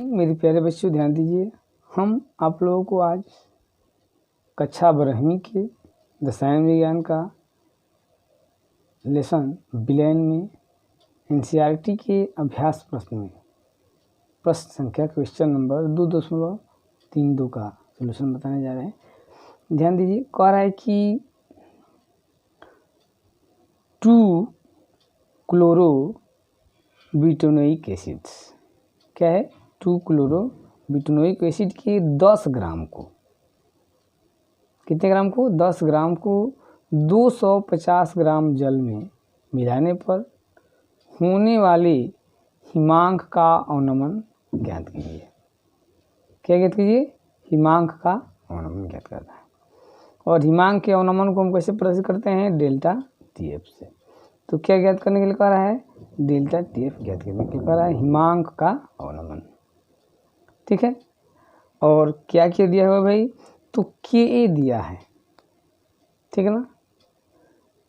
मेरे प्यारे बच्चों ध्यान दीजिए, हम आप लोगों को आज कक्षा 12वीं के रसायन विज्ञान का लेसन विलयन में एनसीईआरटी के अभ्यास प्रश्न में प्रश्न संख्या क्वेश्चन नंबर 2.32 का सलूशन बताने जा रहे हैं। ध्यान दीजिए, कह रहा है कि 2 क्लोरोबिटोनोइक एसिड्स, क्या है 2 क्लोरोबिटोनोइक एसिड के 10 ग्राम को, कितने ग्राम को 10 ग्राम को 250 ग्राम जल में मिलाने पर होने वाले हिमांक का अवनमन ज्ञात कीजिए। क्या ज्ञात कीजिए? हिमांक का अवनमन ज्ञात करना है। और हिमांक के अवनमन को हम कैसे प्रदर्शित करते हैं? डेल्टा टीएफ से। तो क्या ज्ञात करने के लिए कह रहा है? डेल्टा टीएफ ज्ञात करने के लिए कह रहा है हिमांक का अवनमन। ठीक है, और क्या क्या दिया हुआ भाई? तो के दिया है, ठीक है ना,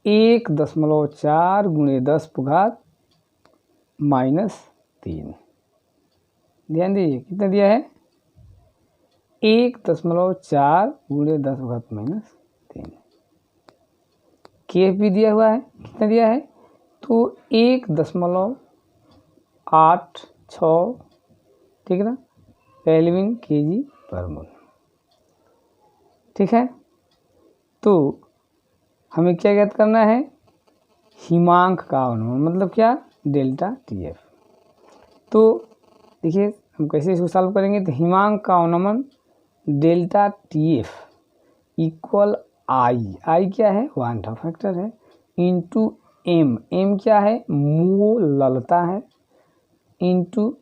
1.4 × 10⁻³ ध्यान दीजिए, कितना दिया है? 1.4 × 10⁻³ केएफ भी दिया हुआ है, कितना दिया है? तो 1.86, ठीक है ना, केल्विन kg/मोल। ठीक है, तो हमें क्या ज्ञात करना है? हिमांक का अवनमन, मतलब क्या? Delta TF. तो देखिए हम कैसे इसको सॉल्व करेंगे। तो हिमांक का अवनमन डेल्टा टीएफ इक्वल आई क्या है? वांटा फैक्टर है, इंटू एम क्या है? मोललता है, इंटू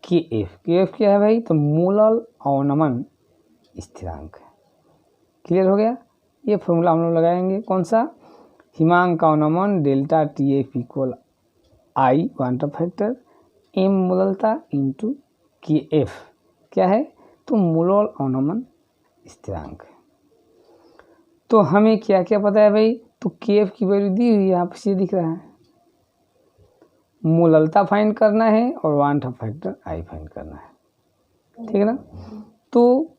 केएफ क्या है भाई? तो मोलल अवनमन स्थिरांक है। क्लियर हो गया? ये फॉर्मूला हम लोग लगाएंगे, कौन सा? हिमांक का अवनमन डेल्टा टीएफ इक्वल आई वांटा फैक्टर, एम मोललता इंटू केएफ क्या है? तो मोलल अवनमन स्थिरांक है। तो हमें क्या क्या पता है भाई? तो केएफ की वैल्यू दी हुई है, यहाँ पे दिख रहा है। मोललता फाइंड करना है और वांटा फैक्टर आई फाइंड करना है, ठीक है ना। तो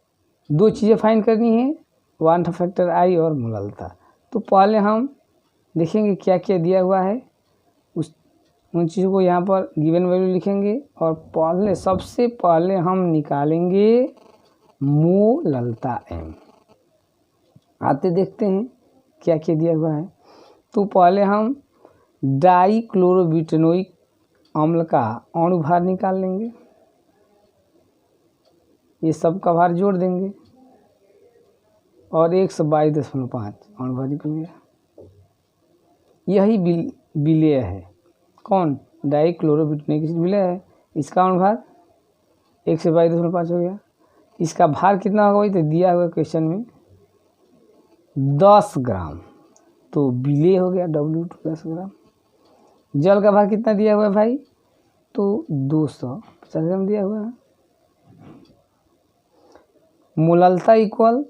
दो चीज़ें फाइंड करनी है, वांटा फैक्टर आई और मोललता। तो पहले हम देखेंगे क्या क्या दिया हुआ है, उन चीज़ों को यहाँ पर गिवन वैल्यू लिखेंगे और सबसे पहले हम निकालेंगे मोललता एम। आते देखते हैं क्या क्या दिया हुआ है। तो पहले हम डाइक्लोरोबिटोनोइक अम्ल का अणुभार निकाल लेंगे, ये सब का भार जोड़ देंगे और 122.5 अणुभार निकल गया। यही विलेय है, कौन? डाइक्लोरोबिटोनोइक एसिड विलेय है, इसका अणुभार 122.5 हो गया। इसका भार कितना होगा वही तो दिया हुआ क्वेश्चन में 10 ग्राम, तो विलेय हो गया W2 10 ग्राम। जल का भार कितना दिया हुआ है भाई? तो 250 ग्राम दिया हुआ है। मोललता इक्वल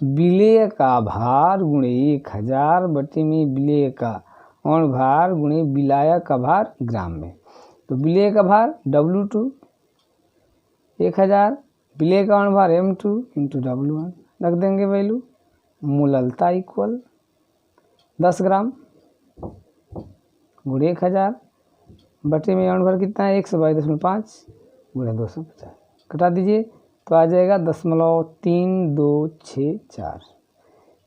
विलेय का भार गुणे 1000 बटे में विलेय का अणुभार गुणे विलायक का भार ग्राम में। तो विलेय का भार W2 1000, विलेय का अणुभार M2 इंटू W1 रख देंगे वैल्यू। मोललता इक्वल 10 ग्राम गुणे 1000 बटे में अणुभार कितना है? 122.5 गुणे 250, घटा दीजिए तो आ जाएगा 0.3264।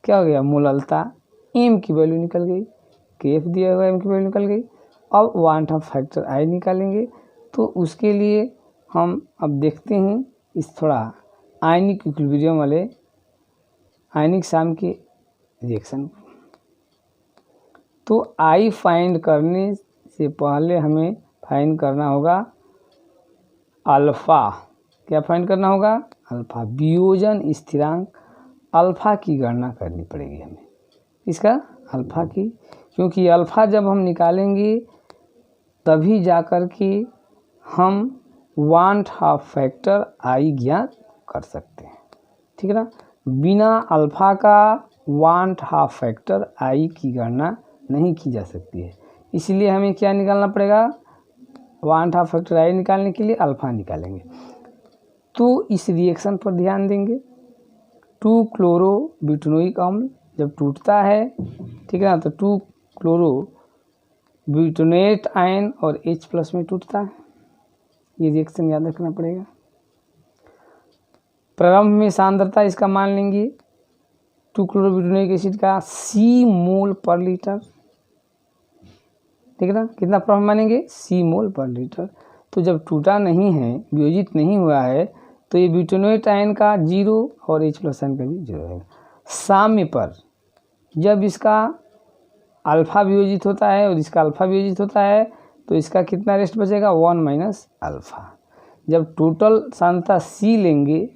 क्या हो गया? मोललता एम की वैल्यू निकल गई, केएफ दिया हुआ एम की वैल्यू निकल गई। अब वांटा फैक्टर आई निकालेंगे, तो उसके लिए हम अब देखते हैं इस थोड़ा आयनिक इक्विलिब्रियम वाले आयनिक साम के रिएक्शन। तो आई फाइंड करने से पहले हमें फाइंड करना होगा अल्फा। क्या फाइंड करना होगा? अल्फा, वियोजन स्थिरांक अल्फा की गणना करनी पड़ेगी हमें, इसका अल्फा की, क्योंकि अल्फा जब हम निकालेंगे तभी जाकर के हम वांटा फैक्टर आई ज्ञात कर सकते हैं, ठीक है ना। बिना अल्फा का वांटा फैक्टर आई की गणना नहीं की जा सकती है। इसलिए हमें क्या निकालना पड़ेगा? 1/2 फैक्टर आई निकालने के लिए अल्फ़ा निकालेंगे। तो इस रिएक्शन पर ध्यान देंगे। 2 क्लोरो ब्यूटेनोइक अम्ल जब टूटता है, ठीक है ना, तो 2 क्लोरो ब्यूटेनेट आयन और H+ में टूटता है। ये रिएक्शन याद रखना पड़ेगा। प्रारंभ में सांद्रता इसका मान लेंगे 2 क्लोरोब्यूटेनोइक एसिड का C मोल पर लीटर, ठीक है ना। कितना प्रारंभ मानेंगे? C मोल पर लीटर। तो जब टूटा नहीं है, वियोजित नहीं हुआ है, तो ये ब्यूटेनोइट आयन का 0 और H+ आयन का भी 0 है। साम्य पर जब इसका अल्फा वियोजित होता है और इसका अल्फा वियोजित होता है, तो इसका कितना रेस्ट बचेगा? 1 - अल्फा। जब टोटल सांद्रता C लेंगे,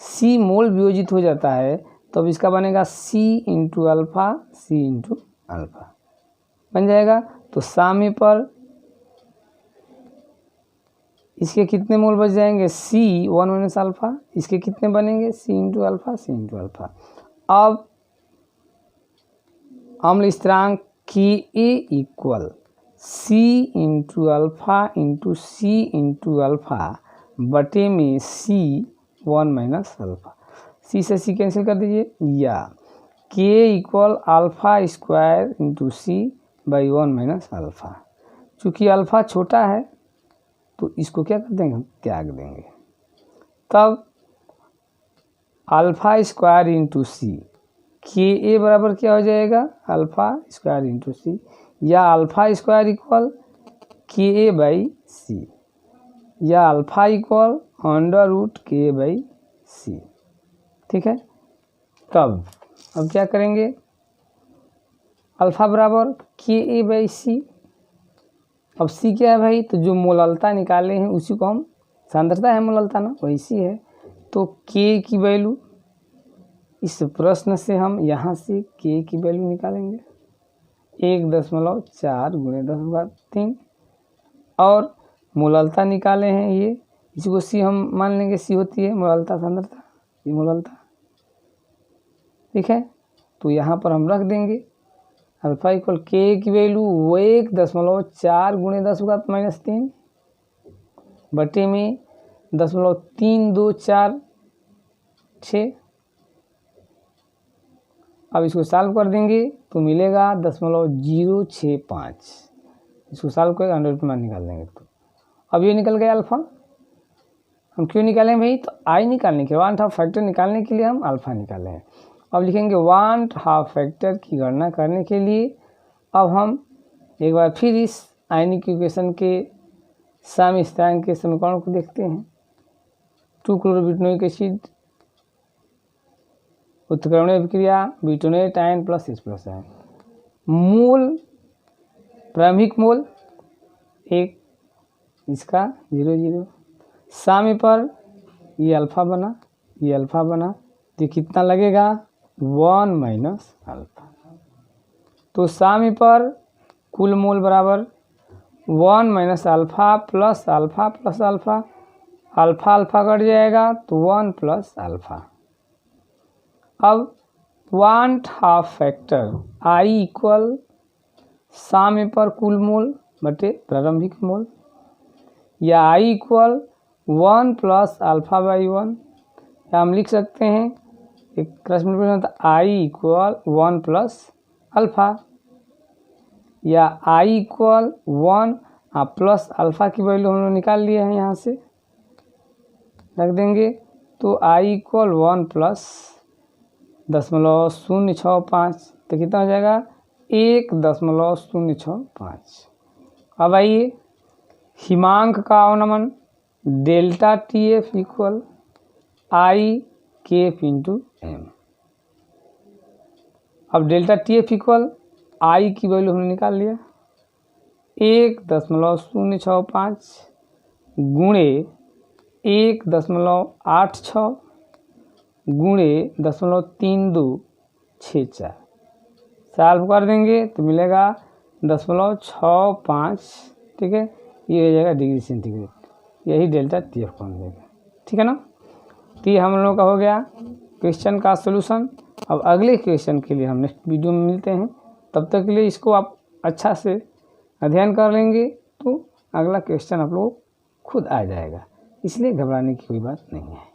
C मोल वियोजित हो जाता है, तो अब इसका बनेगा C × अल्फा, C × अल्फा बन जाएगा। तो साम्य पर इसके कितने मोल बच जाएंगे? C 1 - alpha. इसके कितने बनेंगे? C × alpha, C × alpha. अब अम्ल स्थिरांक Ka equal C × alpha × C × alpha बटे में C 1 - अल्फा। C से C कैंसिल कर दीजिए, या K equal alpha square × C by 1 - alpha. चूँकि अल्फा छोटा है तो इसको क्या कर देंगे? हम त्याग देंगे। तब अल्फा स्क्वायर × C, Ka बराबर क्या हो जाएगा? अल्फा स्क्वायर × C, या अल्फा स्क्वायर इक्वल Ka/C, या अल्फा इक्वल √K/C, ठीक है। तब अब क्या करेंगे? अल्फा बराबर Ka/C। अब C क्या है भाई? तो जो मोललता निकाले हैं उसी को हम, सांद्रता है मोललता ना, वही C है। तो K की वैल्यू, इस प्रश्न से हम यहाँ से K की वैल्यू निकालेंगे 1.4 × 10⁻³ और मोललता निकाले हैं ये, इसी को C हम मान लेंगे। C होती है मोललता सांद्रता, ये मोललता, ठीक है। तो यहाँ पर हम रख देंगे अल्फा इक्वल K की वैल्यू 1.4 × 10⁻³ बटे में 0.3246। अब इसको सॉल्व कर देंगे तो मिलेगा 0.065। इसको सॉल्व करके 100 मान निकाल देंगे। तो अब ये निकल गया अल्फ़ा। हम क्यों निकालें भाई? तो आई निकालने के 1/2 फैक्टर निकालने के लिए हम अल्फ़ा निकाले हैं। अब लिखेंगे 1/2 फैक्टर की गणना करने के लिए अब हम एक बार फिर इस आयनिक इक्वेशन के साम्य स्थिरांक के समीकरण को देखते हैं। 2 क्लोरोब्यूटेनोइक एसिड उत्क्रमणीय अभिक्रिया ब्यूटेनेट आयन प्लस H+ आयन। मोल, प्रारंभिक मोल 1, इसका 0 0। साम्य पर ये अल्फा बना, ये अल्फा बना, तो कितना लगेगा? 1 - अल्फा। तो साम्य पर कुल मोल बराबर 1 - alpha plus alpha plus alpha, alpha alpha cut जाएगा तो 1 + अल्फा। अब 1/2 फैक्टर आई इक्वल साम्य पर कुल मोल बटे प्रारंभिक मोल, या आई इक्वल 1 + अल्फा/1, या हम लिख सकते हैं एक क्रॉस मल्टीप्लिकेशन, तो आई इक्वल 1 + अल्फा, या आई इक्वल 1 प्लस अल्फा की वैल्यू हम लोग निकाल लिए हैं, यहाँ से रख देंगे। तो आई इक्वल 1 + 0.065, तो कितना हो जाएगा? 1.065। अब आइए हिमांक का अवनमन ΔTF इक्वल IKF × M। अब ΔTF इक्वल आई की वैल्यू हमने निकाल लिया 1.065 गुणे 1.86 गुणे 0.3264, सॉल्व कर देंगे तो मिलेगा 0.65, ठीक है। ये हो जाएगा डिग्री सेंटीग्रेड, यही ΔTF बन जाएगा, ठीक है ना। तो ये हम लोगों का हो गया क्वेश्चन का सॉल्यूशन। अब अगले क्वेश्चन के लिए हम नेक्स्ट वीडियो में मिलते हैं। तब तक के लिए इसको आप अच्छा से अध्ययन कर लेंगे तो अगला क्वेश्चन आप लोग खुद आ जाएगा, इसलिए घबराने की कोई बात नहीं है।